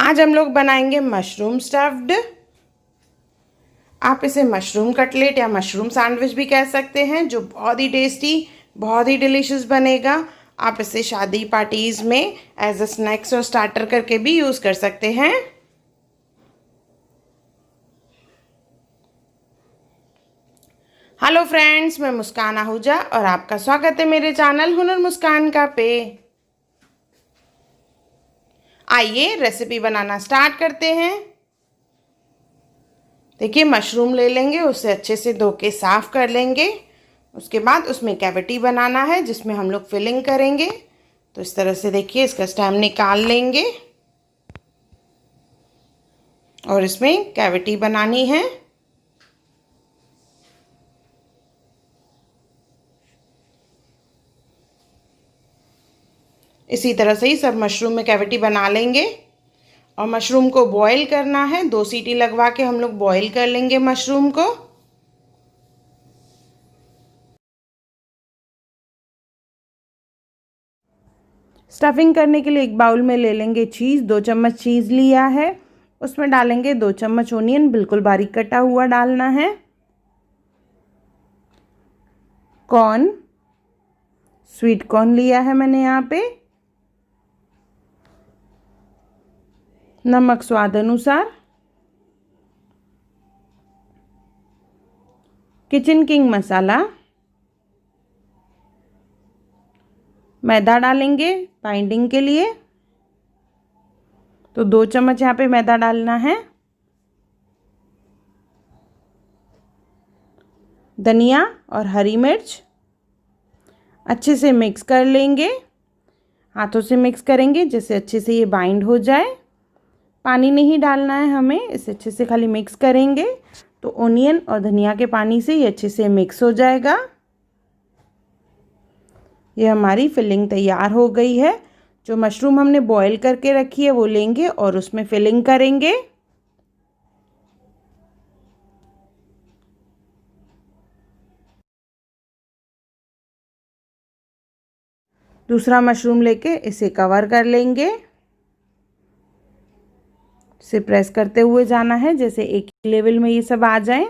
आज हम लोग बनाएंगे मशरूम स्टफ्ड। आप इसे मशरूम कटलेट या मशरूम सैंडविच भी कह सकते हैं, जो बहुत ही टेस्टी, बहुत ही डिलीशियस बनेगा। आप इसे शादी पार्टीज़ में एज अ स्नैक्स और स्टार्टर करके भी यूज़ कर सकते हैं। हेलो फ्रेंड्स, मैं मुस्कान आहूजा और आपका स्वागत है मेरे चैनल हुनर मुस्कान का पे। आइए रेसिपी बनाना स्टार्ट करते हैं। देखिए, मशरूम ले लेंगे, उसे अच्छे से धो के साफ़ कर लेंगे। उसके बाद उसमें कैविटी बनाना है जिसमें हम लोग फिलिंग करेंगे। तो इस तरह से देखिए, इसका स्टेम निकाल लेंगे और इसमें कैविटी बनानी है। इसी तरह से ही सब मशरूम में कैविटी बना लेंगे और मशरूम को बॉईल करना है। 2 सीटी लगवा के हम लोग बॉईल कर लेंगे मशरूम को। स्टफिंग करने के लिए एक बाउल में ले लेंगे चीज़। 2 चम्मच चीज़ लिया है। उसमें डालेंगे 2 चम्मच ओनियन, बिल्कुल बारीक कटा हुआ डालना है। कॉर्न, स्वीट कॉर्न लिया है मैंने यहाँ पे। नमक स्वाद अनुसार। किचन किंग मसाला। मैदा डालेंगे बाइंडिंग के लिए, तो 2 चम्मच यहाँ पे मैदा डालना है। धनिया और हरी मिर्च अच्छे से मिक्स कर लेंगे। हाथों से मिक्स करेंगे जैसे अच्छे से ये बाइंड हो जाए। पानी नहीं डालना है हमें, इसे अच्छे से खाली मिक्स करेंगे तो ओनियन और धनिया के पानी से ये अच्छे से मिक्स हो जाएगा। ये हमारी फिलिंग तैयार हो गई है। जो मशरूम हमने बॉईल करके रखी है वो लेंगे और उसमें फिलिंग करेंगे। दूसरा मशरूम लेके इसे कवर कर लेंगे। इसे प्रेस करते हुए जाना है जैसे एक ही लेवल में ये सब आ जाए।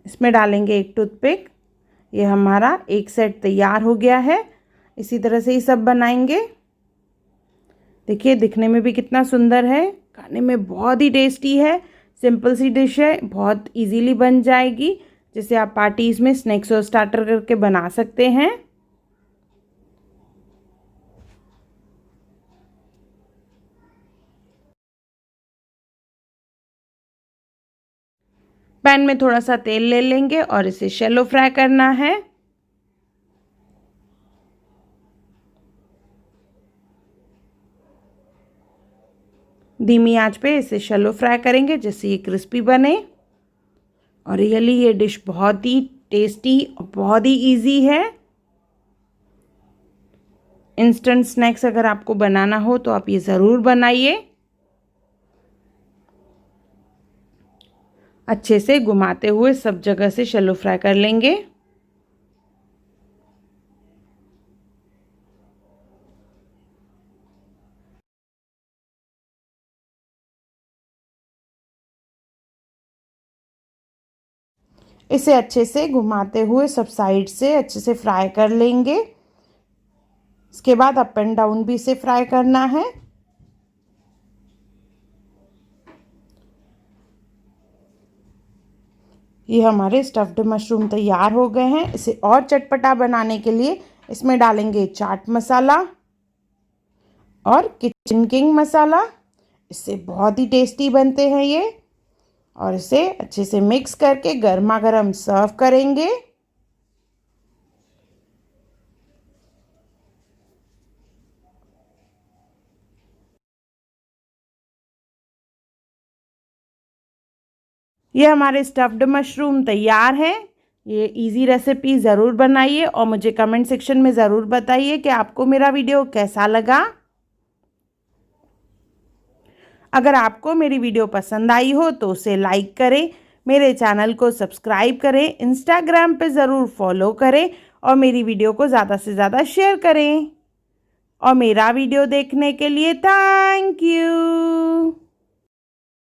इसमें डालेंगे एक टूथपिक। ये हमारा एक सेट तैयार हो गया है। इसी तरह से ही सब बनाएंगे। देखिए, दिखने में भी कितना सुंदर है, खाने में बहुत ही टेस्टी है। सिंपल सी डिश है, बहुत इजीली बन जाएगी, जिसे आप पार्टीज़ में स्नैक्स और स्टार्टर करके बना सकते हैं। पैन में थोड़ा सा तेल ले लेंगे और इसे शैलो फ्राई करना है। धीमी आंच पे इसे शैलो फ्राई करेंगे जिससे ये क्रिस्पी बने। और रियली ये डिश बहुत ही टेस्टी और बहुत ही इजी है। इंस्टेंट स्नैक्स अगर आपको बनाना हो तो आप ये ज़रूर बनाइए। अच्छे से घुमाते हुए सब जगह से शैलो फ्राई कर लेंगे। इसे अच्छे से घुमाते हुए सब साइड से अच्छे से फ्राई कर लेंगे। इसके बाद अप एंड डाउन भी इसे फ्राई करना है। ये हमारे स्टफ्ड मशरूम तैयार हो गए हैं। इसे और चटपटा बनाने के लिए इसमें डालेंगे चाट मसाला और किचन किंग मसाला। इससे बहुत ही टेस्टी बनते हैं ये। और इसे अच्छे से मिक्स करके गर्मा गर्म सर्व करेंगे। ये हमारे स्टफ्ड मशरूम तैयार है। ये इजी रेसिपी ज़रूर बनाइए और मुझे कमेंट सेक्शन में ज़रूर बताइए कि आपको मेरा वीडियो कैसा लगा। अगर आपको मेरी वीडियो पसंद आई हो तो उसे लाइक करें, मेरे चैनल को सब्सक्राइब करें, इंस्टाग्राम पे ज़रूर फॉलो करें और मेरी वीडियो को ज़्यादा से ज़्यादा शेयर करें। और मेरा वीडियो देखने के लिए थैंक यू।